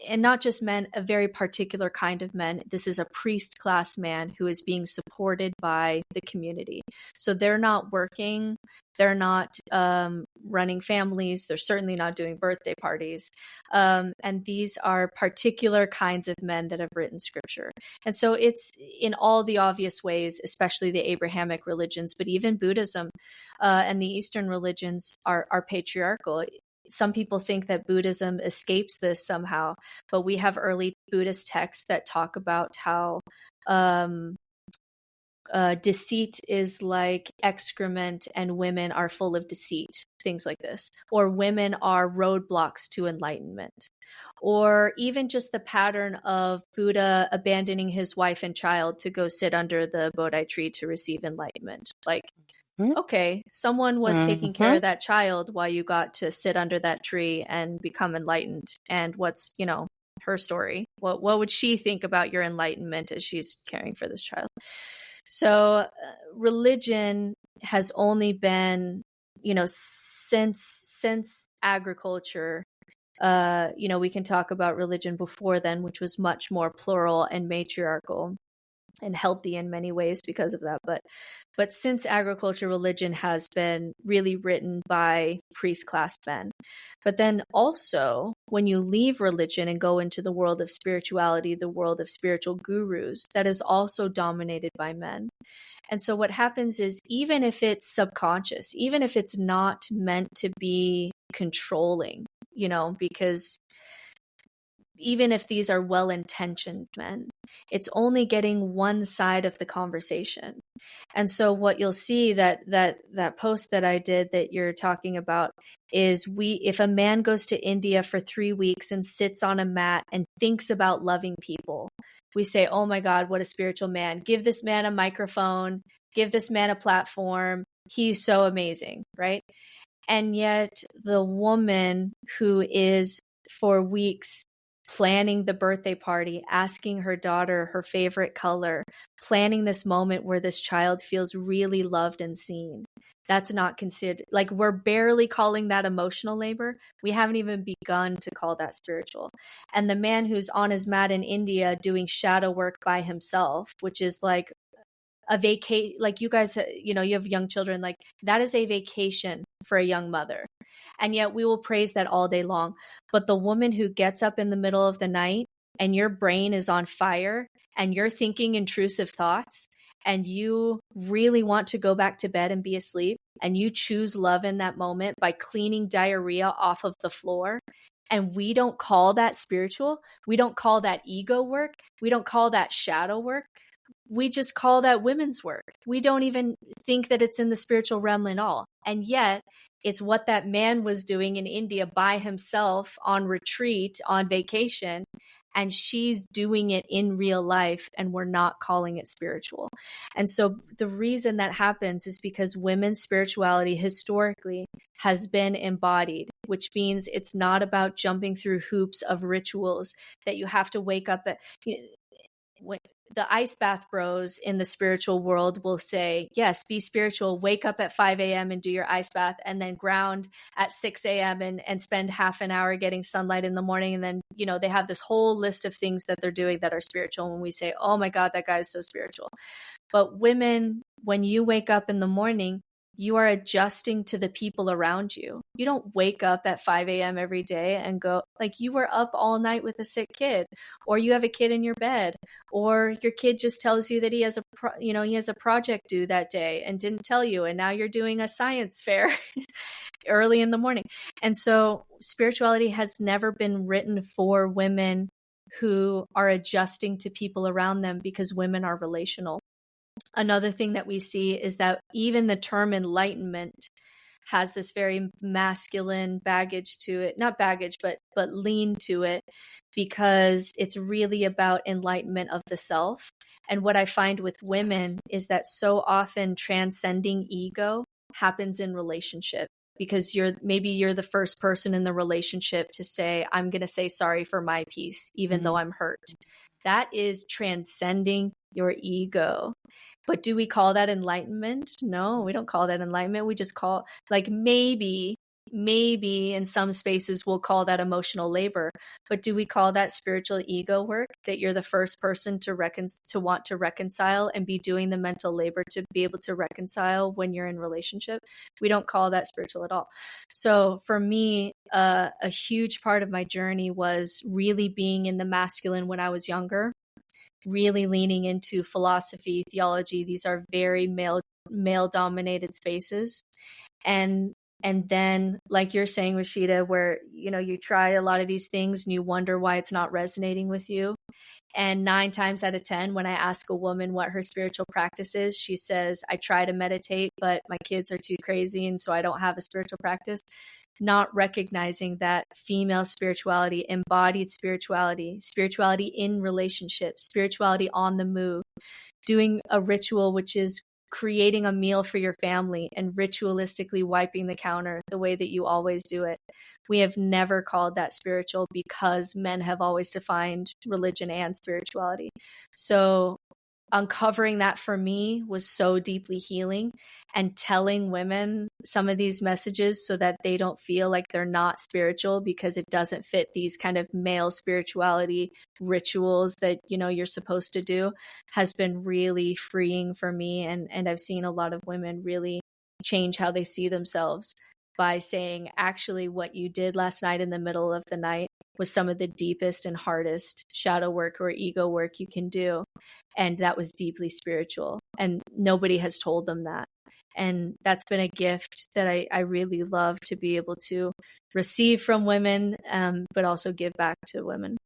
and not just men, a very particular kind of men, this is a priest class man who is being supported by the community. So they're not working, they're not running families, they're certainly not doing birthday parties. And these are particular kinds of men that have written scripture. And so it's in all the obvious ways, especially the Abrahamic religions, but even Buddhism and the Eastern religions are patriarchal. Some people think that Buddhism escapes this somehow, but we have early Buddhist texts that talk about how deceit is like excrement and women are full of deceit, things like this. Or women are roadblocks to enlightenment. Or even just the pattern of Buddha abandoning his wife and child to go sit under the Bodhi tree to receive enlightenment. Like, okay, someone was taking care of that child while you got to sit under that tree and become enlightened. And what's, her story? What would she think about your enlightenment as she's caring for this child? So religion has only been, since agriculture. We can talk about religion before then, which was much more plural and matriarchal and healthy in many ways because of that. But since agriculture, religion has been really written by priest class men. But then also, when you leave religion and go into the world of spirituality, the world of spiritual gurus, that is also dominated by men. And so what happens is, even if it's subconscious, even if it's not meant to be controlling, because even if these are well-intentioned men, it's only getting one side of the conversation. And so what you'll see that post that I did that you're talking about is, if a man goes to India for 3 weeks and sits on a mat and thinks about loving people, we say, oh my God, what a spiritual man. Give this man a microphone, give this man a platform. He's so amazing, right? And yet the woman who is for weeks planning the birthday party, asking her daughter her favorite color, planning this moment where this child feels really loved and seen, that's not considered, like, we're barely calling that emotional labor. We haven't even begun to call that spiritual. And the man who's on his mat in India doing shadow work by himself, which is like a vacation, like you guys, you have young children, like that is a vacation for a young mother. And yet we will praise that all day long. But the woman who gets up in the middle of the night and your brain is on fire and you're thinking intrusive thoughts and you really want to go back to bed and be asleep, and you choose love in that moment by cleaning diarrhea off of the floor, and we don't call that spiritual, we don't call that ego work, we don't call that shadow work, we just call that women's work. We don't even think that it's in the spiritual realm at all. And yet it's what that man was doing in India by himself on retreat, on vacation, and she's doing it in real life, and we're not calling it spiritual. And so the reason that happens is because women's spirituality historically has been embodied, which means it's not about jumping through hoops of rituals that you have to wake up at. The ice bath bros in the spiritual world will say, yes, be spiritual, wake up at 5 a.m. and do your ice bath, and then ground at 6 a.m. and spend half an hour getting sunlight in the morning. And then, they have this whole list of things that they're doing that are spiritual. When we say, oh my God, that guy is so spiritual. But women, when you wake up in the morning, you are adjusting to the people around you. You don't wake up at 5 a.m. every day and go, like, you were up all night with a sick kid, or you have a kid in your bed, or your kid just tells you that he has a project due that day and didn't tell you, and now you're doing a science fair early in the morning. And so spirituality has never been written for women who are adjusting to people around them, because women are relational. another thing that we see is that even the term enlightenment has this very masculine baggage to it, not baggage, but lean to it, because it's really about enlightenment of the self. And what I find with women is that so often transcending ego happens in relationship, because maybe you're the first person in the relationship to say, I'm going to say sorry for my piece, even though I'm hurt. That is transcending your ego. But do we call that enlightenment? No, we don't call that enlightenment. We just call, like, maybe in some spaces we'll call that emotional labor. But do we call that spiritual ego work, that you're the first person to want to reconcile and be doing the mental labor to be able to reconcile when you're in relationship? We don't call that spiritual at all. So for me, a huge part of my journey was really being in the masculine when I was younger, really leaning into philosophy, theology. These are very male dominated spaces. And then, like you're saying, Rashida, where, you try a lot of these things and you wonder why it's not resonating with you. And 9 times out of 10, when I ask a woman what her spiritual practice is, she says, I try to meditate, but my kids are too crazy, and so I don't have a spiritual practice. Not recognizing that female spirituality, embodied spirituality, spirituality in relationships, spirituality on the move, doing a ritual, which is creating a meal for your family and ritualistically wiping the counter the way that you always do it. We have never called that spiritual, because men have always defined religion and spirituality. So uncovering that for me was so deeply healing, and telling women some of these messages so that they don't feel like they're not spiritual because it doesn't fit these kind of male spirituality rituals that, you're supposed to do, has been really freeing for me. And I've seen a lot of women really change how they see themselves by saying, actually, what you did last night in the middle of the night was some of the deepest and hardest shadow work or ego work you can do. And that was deeply spiritual. And nobody has told them that. And that's been a gift that I really love to be able to receive from women, but also give back to women.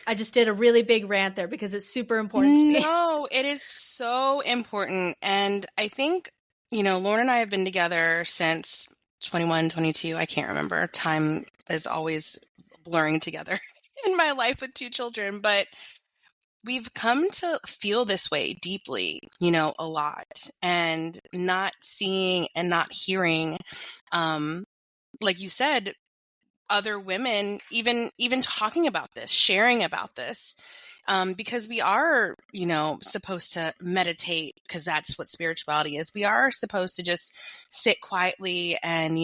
I just did a really big rant there because it's super important to me. No, it is so important. And I think, Lauren and I have been together since 21, 22. I can't remember. Time is always blurring together in my life with 2 children. But we've come to feel this way deeply, a lot, and not seeing and not hearing, like you said, other women even talking about this, sharing about this, because we are, supposed to meditate, because that's what spirituality is. We are supposed to just sit quietly and,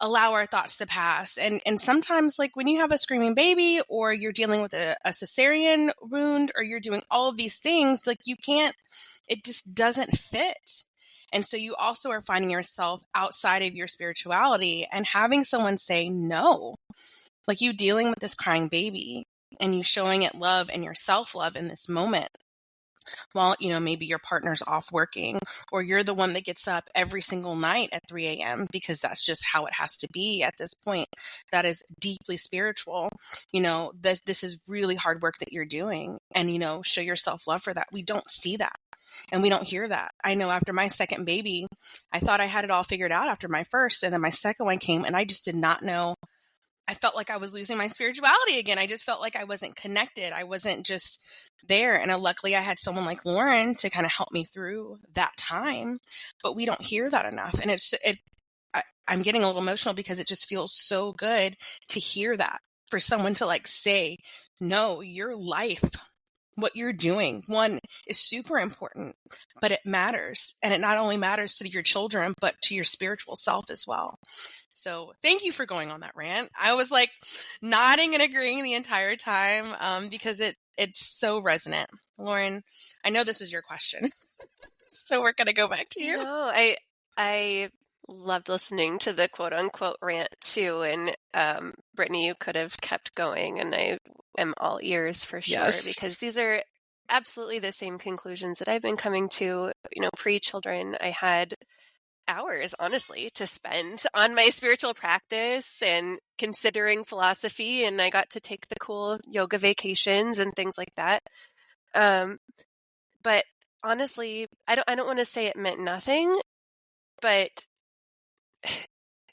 allow our thoughts to pass. And sometimes, like when you have a screaming baby, or you're dealing with a cesarean wound, or you're doing all of these things, like it just doesn't fit. And so you also are finding yourself outside of your spirituality and having someone say no, like you dealing with this crying baby and you showing it love and your self-love in this moment. While, maybe your partner's off working, or you're the one that gets up every single night at 3 a.m. because that's just how it has to be at this point. That is deeply spiritual. This is really hard work that you're doing, and, show yourself love for that. We don't see that. And we don't hear that. I know after my second baby, I thought I had it all figured out after my first, and then my second one came, and I just did not know. I felt like I was losing my spirituality again. I just felt like I wasn't connected. I wasn't just there. And luckily I had someone like Lauren to kind of help me through that time, but we don't hear that enough. And I'm getting a little emotional because it just feels so good to hear that, for someone to say, no, your life, what you're doing, one, is super important, but it matters. And it not only matters to your children, but to your spiritual self as well. So thank you for going on that rant. I was nodding and agreeing the entire time, because it's so resonant. Lauren, I know this is your question, so we're going to go back to you. No, I loved listening to the quote unquote rant too. And Brittney, you could have kept going, and I am all ears for sure, yes, because these are absolutely the same conclusions that I've been coming to, pre-children. I had hours, honestly, to spend on my spiritual practice and considering philosophy, and I got to take the cool yoga vacations and things like that. But honestly, I don't want to say it meant nothing, but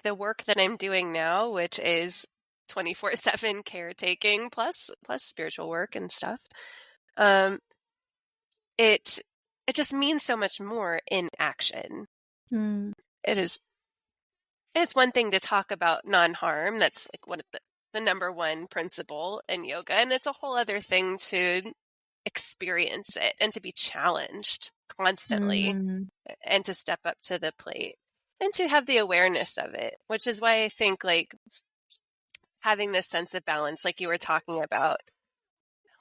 the work that I'm doing now, which is 24/7 caretaking plus spiritual work and stuff, it just means so much more in action. It's one thing to talk about non-harm. That's like one of the number one principle in yoga, and it's a whole other thing to experience it and to be challenged constantly and to step up to the plate and to have the awareness of it, which is why I think like having this sense of balance, like you were talking about,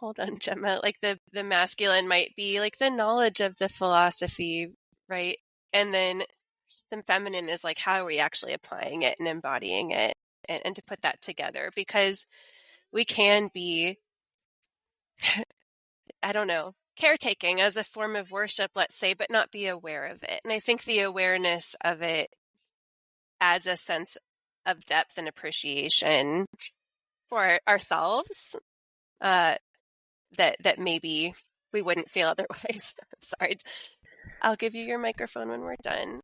hold on, Gemma, like the masculine might be like the knowledge of the philosophy, right? And then the feminine is like, how are we actually applying it and embodying it, and to put that together, because we can be, I don't know, caretaking as a form of worship, let's say, but not be aware of it. And I think the awareness of it adds a sense of depth and appreciation for ourselves that maybe we wouldn't feel otherwise. Sorry. I'll give you your microphone when we're done.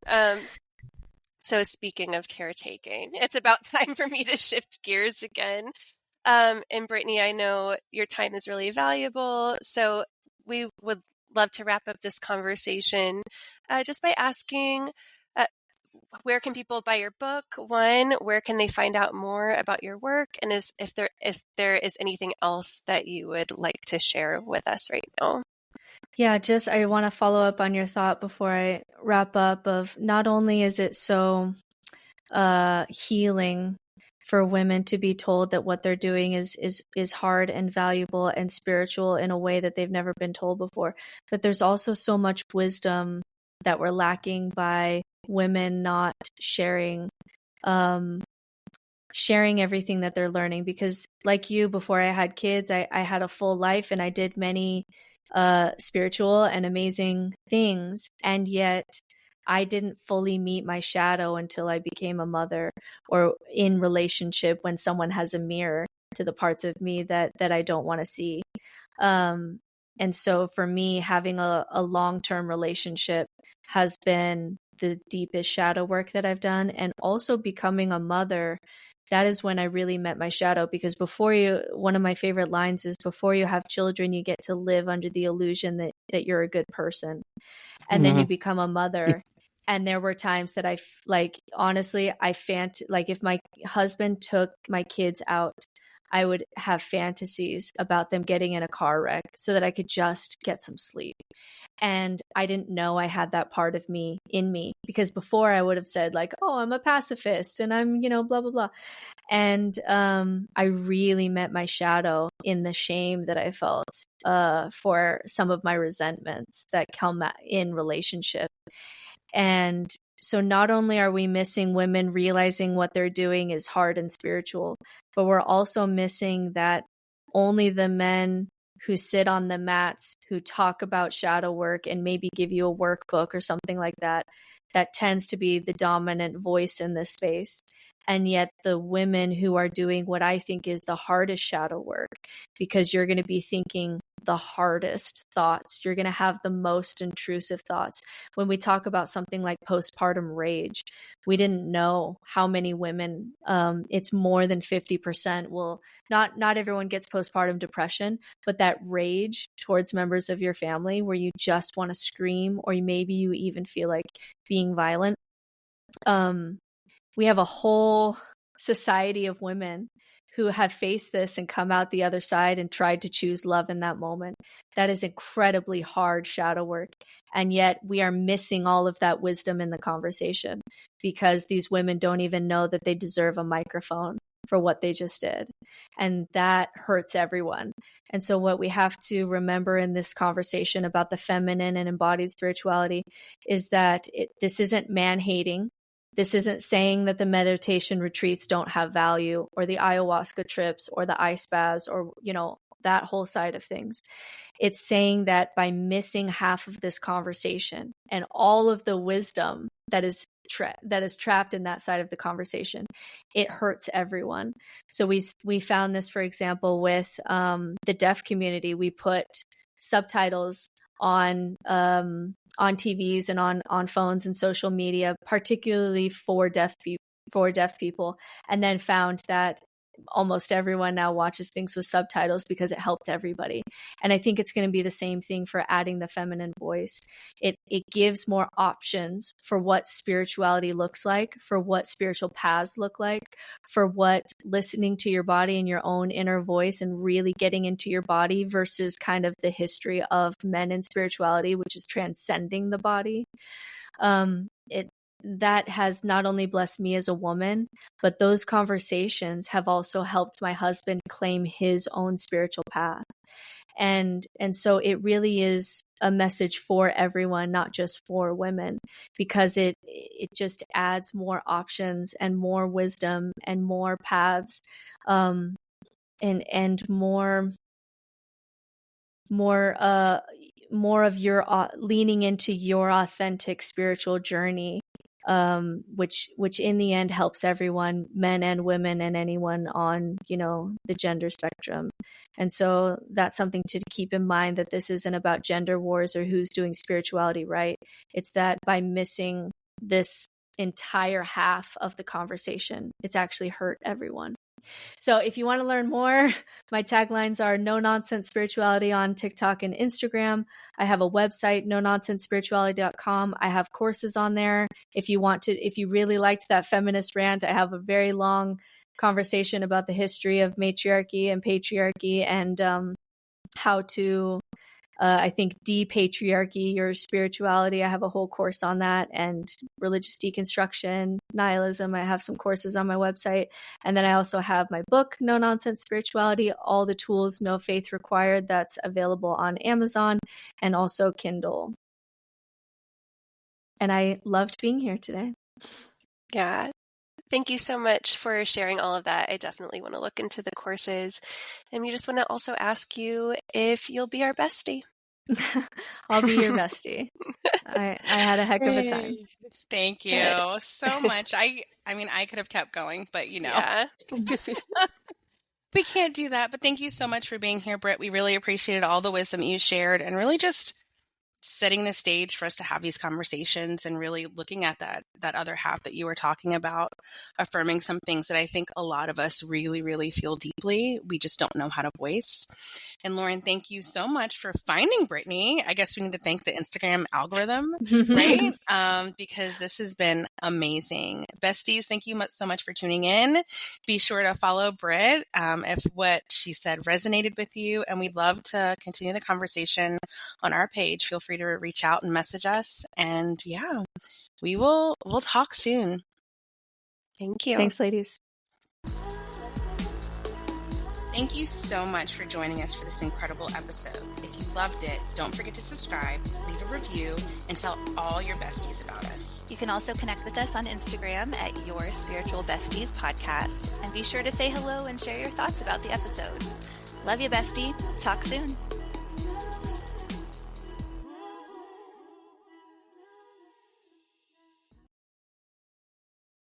So speaking of caretaking, it's about time for me to shift gears again. And Brittney, I know your time is really valuable, so we would love to wrap up this conversation just by asking, where can people buy your book? One, where can they find out more about your work? And if there is anything else that you would like to share with us right now? Yeah, just I want to follow up on your thought before I wrap up of not only is it so healing for women to be told that what they're doing is hard and valuable and spiritual in a way that they've never been told before, but there's also so much wisdom that we're lacking by women not sharing everything that they're learning. Because like you, before I had kids, I had a full life and I did many spiritual and amazing things, and yet I didn't fully meet my shadow until I became a mother, or in relationship when someone has a mirror to the parts of me that I don't want to see. And so for me, having a long-term relationship has been the deepest shadow work that I've done. And also becoming a mother, that is when I really met my shadow, because one of my favorite lines is, before you have children, you get to live under the illusion that you're a good person. And then you become a mother. And there were times that honestly, if my husband took my kids out, I would have fantasies about them getting in a car wreck so that I could just get some sleep. And I didn't know I had that part of me in me, because before I would have said like, oh, I'm a pacifist and I'm, blah, blah, blah. And I really met my shadow in the shame that I felt for some of my resentments that come in relationship. And so not only are we missing women realizing what they're doing is hard and spiritual, but we're also missing that only the men who sit on the mats, who talk about shadow work and maybe give you a workbook or something like that, that tends to be the dominant voice in this space. And yet the women who are doing what I think is the hardest shadow work, because you're going to be thinking the hardest thoughts. You're going to have the most intrusive thoughts. When we talk about something like postpartum rage, we didn't know how many women, it's more than 50% will, not everyone gets postpartum depression, but that rage towards members of your family where you just want to scream, or maybe you even feel like being violent. We have a whole society of women who have faced this and come out the other side and tried to choose love in that moment. That is incredibly hard shadow work. And yet we are missing all of that wisdom in the conversation, because these women don't even know that they deserve a microphone for what they just did. And that hurts everyone. And so what we have to remember in this conversation about the feminine and embodied spirituality is that this isn't man-hating. This isn't saying that the meditation retreats don't have value, or the ayahuasca trips, or the ice baths, or, that whole side of things. It's saying that by missing half of this conversation and all of the wisdom that is trapped in that side of the conversation, it hurts everyone. So we found this, for example, with the deaf community. We put subtitles on TVs and on phones and social media, particularly for deaf people, and then found that almost everyone now watches things with subtitles because it helped everybody. And I think it's going to be the same thing for adding the feminine voice. It gives more options for what spirituality looks like, for what spiritual paths look like, for what listening to your body and your own inner voice and really getting into your body versus kind of the history of men in spirituality, which is transcending the body. That has not only blessed me as a woman, but those conversations have also helped my husband claim his own spiritual path. And so it really is a message for everyone, not just for women, because it just adds more options and more wisdom and more paths, and more of your leaning into your authentic spiritual journey, which in the end helps everyone, men and women and anyone on, the gender spectrum. And so that's something to keep in mind, that this isn't about gender wars or who's doing spirituality right. It's that by missing this entire half of the conversation, it's actually hurt everyone. So if you want to learn more, my taglines are no nonsense spirituality on TikTok and Instagram. I have a website, nononsensespirituality.com. I have courses on there. If you really liked that feminist rant, I have a very long conversation about the history of matriarchy and patriarchy and how to I think depatriarchy your spirituality. I have a whole course on that, and religious deconstruction, nihilism. I have some courses on my website. And then I also have my book, No Nonsense Spirituality, All the Tools, No Faith Required. That's available on Amazon and also Kindle. And I loved being here today. Yeah. Thank you so much for sharing all of that. I definitely want to look into the courses. And we just want to also ask you if you'll be our bestie. I'll be your bestie. I had a heck of a time. Thank you so much. I mean, I could have kept going, but Yeah. We can't do that. But thank you so much for being here, Britt. We really appreciated all the wisdom you shared and really just setting the stage for us to have these conversations and really looking at that other half that you were talking about, affirming some things that I think a lot of us really, really feel deeply. We just don't know how to voice. And Lauren, thank you so much for finding Brittney. I guess we need to thank the Instagram algorithm, right? Because this has been amazing. Besties, thank you so much for tuning in. Be sure to follow Britt if what she said resonated with you. And we'd love to continue the conversation on our page. Feel free to reach out and message us. And yeah, we'll talk soon. Thank you. Thanks, ladies. Thank you so much for joining us for this incredible episode. If you loved it, don't forget to subscribe, leave a review, and tell all your besties about us. You can also connect with us on Instagram at Your Spiritual Besties Podcast. And be sure to say hello and share your thoughts about the episode. Love you, bestie. Talk soon.